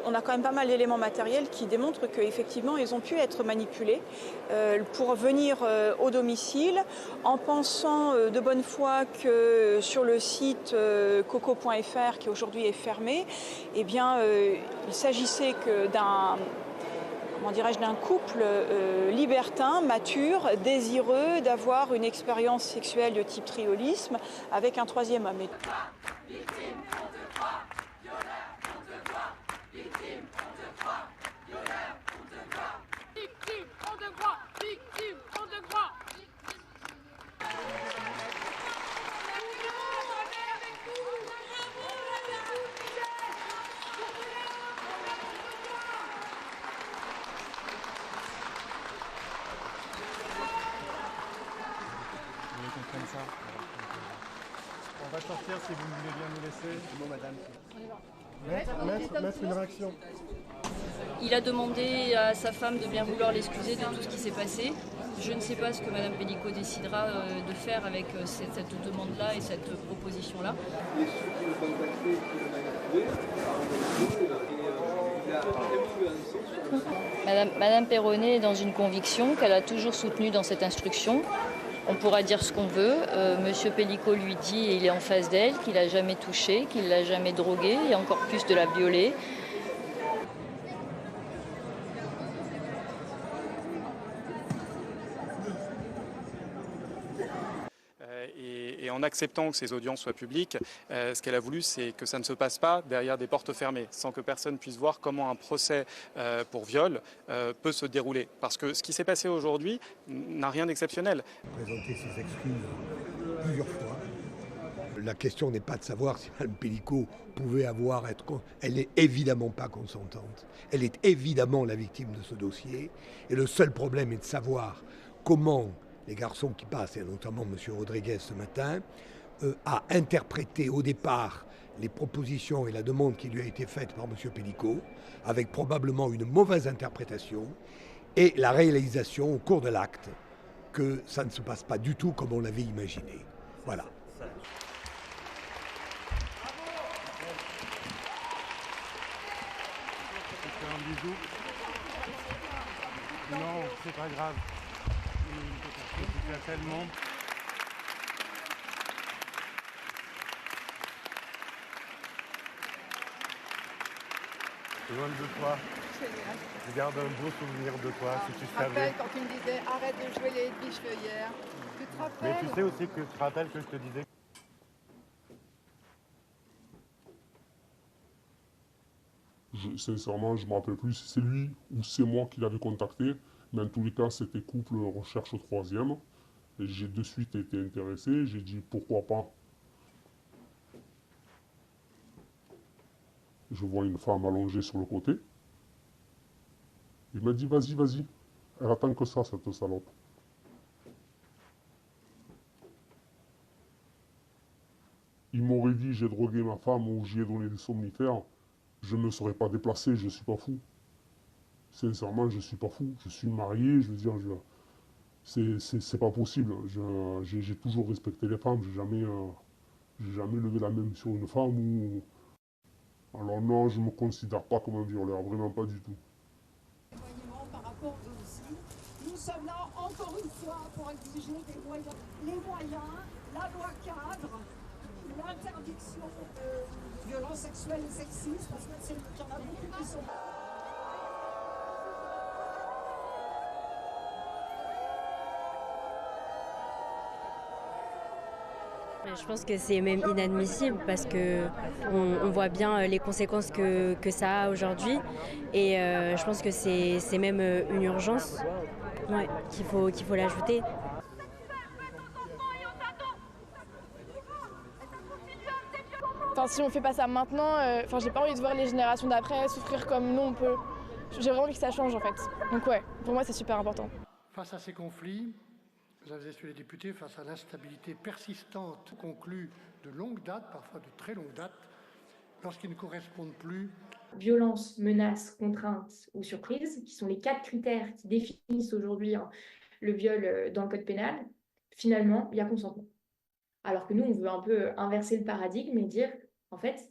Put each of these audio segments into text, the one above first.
On a quand même pas mal d'éléments matériels qui démontrent qu'effectivement, ils ont pu être manipulés pour venir au domicile en pensant de bonne foi que sur le site coco.fr, qui aujourd'hui est fermé, eh bien, il s'agissait que d'un couple libertin, mature, désireux d'avoir une expérience sexuelle de type triolisme avec un troisième homme. On va sortir si vous voulez bien nous laisser. Bon, madame. Mettre une réaction. Il a demandé à sa femme de bien vouloir l'excuser de tout ce qui s'est passé. Je ne sais pas ce que Madame Pellicot décidera de faire avec cette demande-là et cette proposition-là. Madame Perronnet est dans une conviction qu'elle a toujours soutenue dans cette instruction. On pourra dire ce qu'on veut. Monsieur Pellicot lui dit, et il est en face d'elle, qu'il n'a jamais touché, qu'il ne l'a jamais droguée, et encore plus de la violer. Et en acceptant que ces audiences soient publiques, ce qu'elle a voulu, c'est que ça ne se passe pas derrière des portes fermées, sans que personne puisse voir comment un procès pour viol peut se dérouler. Parce que ce qui s'est passé aujourd'hui n'a rien d'exceptionnel. Présenter ses excuses plusieurs fois. La question n'est pas de savoir si Mme Pellicot pouvait Elle n'est évidemment pas consentante. Elle est évidemment la victime de ce dossier. Et le seul problème est de savoir comment les garçons qui passent, et notamment M. Rodriguez ce matin, a interprété au départ les propositions et la demande qui lui a été faite par M. Pellicot, avec probablement une mauvaise interprétation, et la réalisation au cours de l'acte que ça ne se passe pas du tout comme on l'avait imaginé. Voilà. Un bisou. Non, c'est pas grave. Il y a tellement. Loin de toi. Je garde un beau souvenir de toi, si tu savais. Je te rappelle quand tu me disais arrête de jouer les biches hier. Tu te rappelles? Mais tu sais aussi que tu te rappelles que je te disais. Sincèrement, je ne me rappelle plus si c'est lui ou c'est moi qui l'avais contacté. Mais en tous les cas, c'était couple recherche au troisième. Et j'ai de suite été intéressé. J'ai dit pourquoi pas. Je vois une femme allongée sur le côté. Il m'a dit vas-y, vas-y. Elle attend que ça, cette salope. Il m'aurait dit j'ai drogué ma femme ou j'y ai donné des somnifères. Je ne me serais pas déplacé, je ne suis pas fou. Sincèrement, je ne suis pas fou. Je suis marié, je veux dire, c'est pas possible. J'ai toujours respecté les femmes, j'ai jamais levé la main sur une femme ou... Alors non, je ne me considère pas comme un violeur, vraiment pas du tout. Par rapport au dossier, nous sommes là encore une fois pour exiger les moyens, la loi cadre, l'interdiction de violences sexuelles et sexistes, parce qu'il y en a beaucoup qui sont... Je pense que c'est même inadmissible parce que on voit bien les conséquences que ça a aujourd'hui et je pense que c'est même une urgence qu'il faut l'ajouter. Enfin, si on fait pas ça maintenant, j'ai pas envie de voir les générations d'après souffrir comme nous on peut. J'ai vraiment envie que ça change en fait. Donc ouais, pour moi c'est super important. Face à ces conflits, mesdames et messieurs les députés, face à l'instabilité persistante conclue de longue date, parfois de très longue date, lorsqu'ils ne correspondent plus. Violence, menace, contrainte ou surprise, qui sont les 4 critères qui définissent aujourd'hui le viol dans le code pénal, finalement, il y a consentement. Alors que nous, on veut un peu inverser le paradigme et dire, en fait,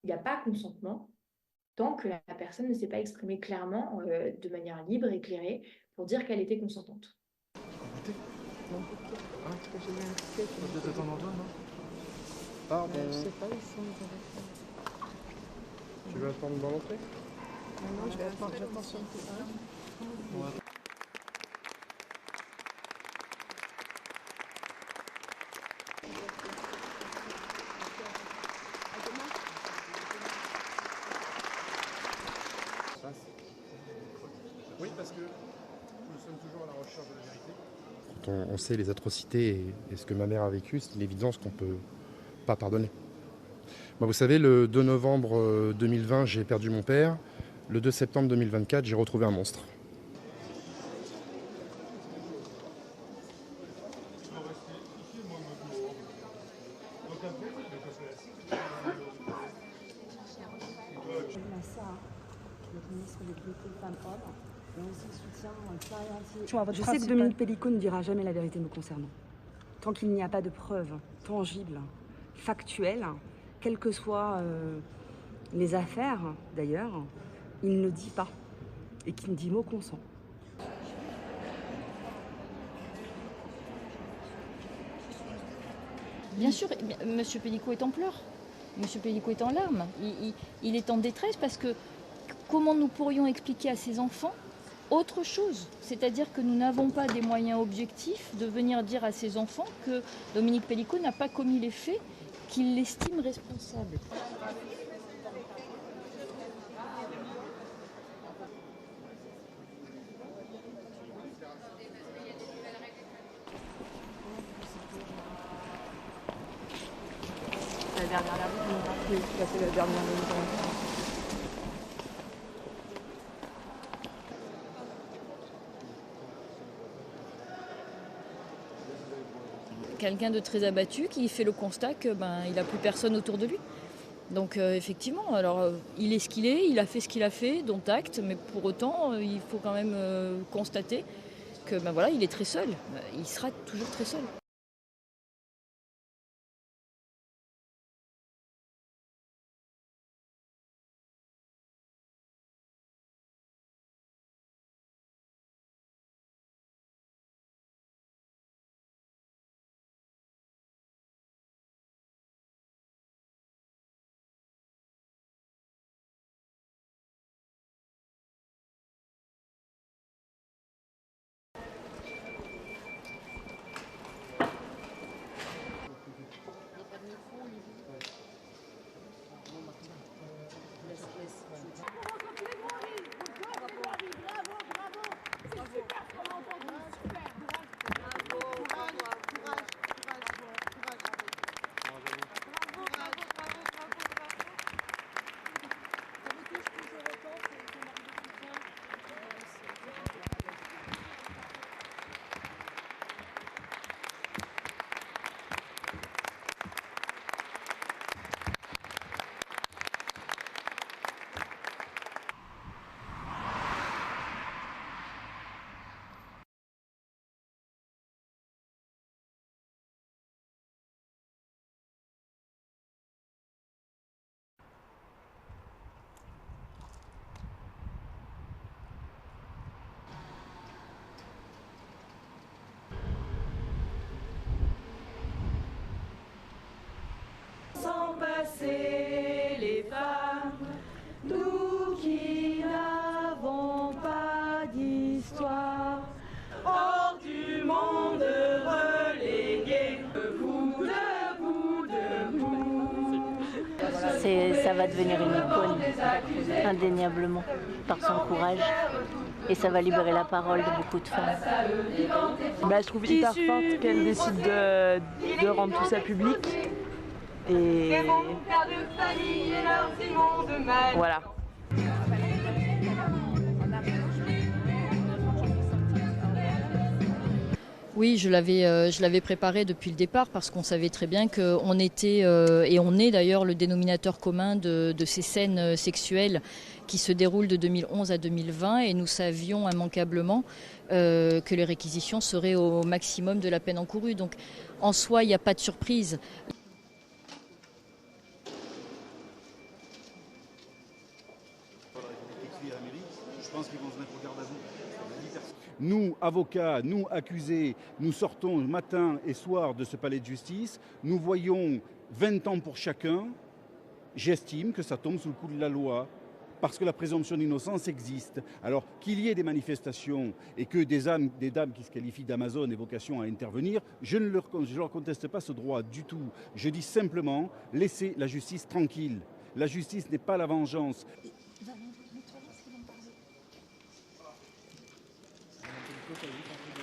il n'y a pas consentement, tant que la personne ne s'est pas exprimée clairement, de manière libre, éclairée, pour dire qu'elle était consentante. Pardon. Je sais pas, ils sont Tu veux attendre dans l'entrée? Non, je vais attendre sur le terrain. Oui, parce que nous sommes toujours à la recherche de la vérité. Quand on sait les atrocités et ce que ma mère a vécu, c'est une évidence qu'on ne peut pas pardonner. Vous savez, le 2 novembre 2020, j'ai perdu mon père. Le 2 septembre 2024, j'ai retrouvé un monstre. Je sais que Dominique Pellicot ne dira jamais la vérité me concernant. Tant qu'il n'y a pas de preuves tangibles, factuelles, quelles que soient les affaires d'ailleurs, il ne dit pas et qui ne dit mot consent. Bien sûr, M. Pellicot est en pleurs. M. Pellicot est en larmes. Il est en détresse parce que comment nous pourrions expliquer à ses enfants autre chose? C'est-à-dire que nous n'avons pas des moyens objectifs de venir dire à ses enfants que Dominique Pellicot n'a pas commis les faits qu'il l'estime responsable. La dernière ligne, oui, là c'est la dernière ligne. Quelqu'un de très abattu qui fait le constat que il n'a plus personne autour de lui. Donc effectivement, alors il est ce qu'il est, il a fait ce qu'il a fait, dont acte, mais pour autant il faut quand même constater que voilà, il est très seul, il sera toujours très seul. Passer les femmes, nous qui n'avons pas d'histoire, hors du monde relégué, debout, debout, debout. Ça va devenir une icône, indéniablement, par son courage. Et ça va libérer la parole de beaucoup de femmes. Je trouve hyper forte qu'elle décide de rendre tout ça public. Et voilà. Oui, je l'avais préparé depuis le départ parce qu'on savait très bien qu'on était, et on est d'ailleurs le dénominateur commun de ces scènes sexuelles qui se déroulent de 2011 à 2020 et nous savions immanquablement que les réquisitions seraient au maximum de la peine encourue. Donc en soi, il n'y a pas de surprise. se mettre au garde à vue. Nous, avocats, nous, accusés, nous sortons matin et soir de ce palais de justice. Nous voyons 20 ans pour chacun. J'estime que ça tombe sous le coup de la loi. Parce que la présomption d'innocence existe. Alors qu'il y ait des manifestations et que des dames qui se qualifient d'Amazon aient vocation à intervenir, je ne leur conteste pas ce droit du tout. Je dis simplement, laissez la justice tranquille. La justice n'est pas la vengeance. Valentin,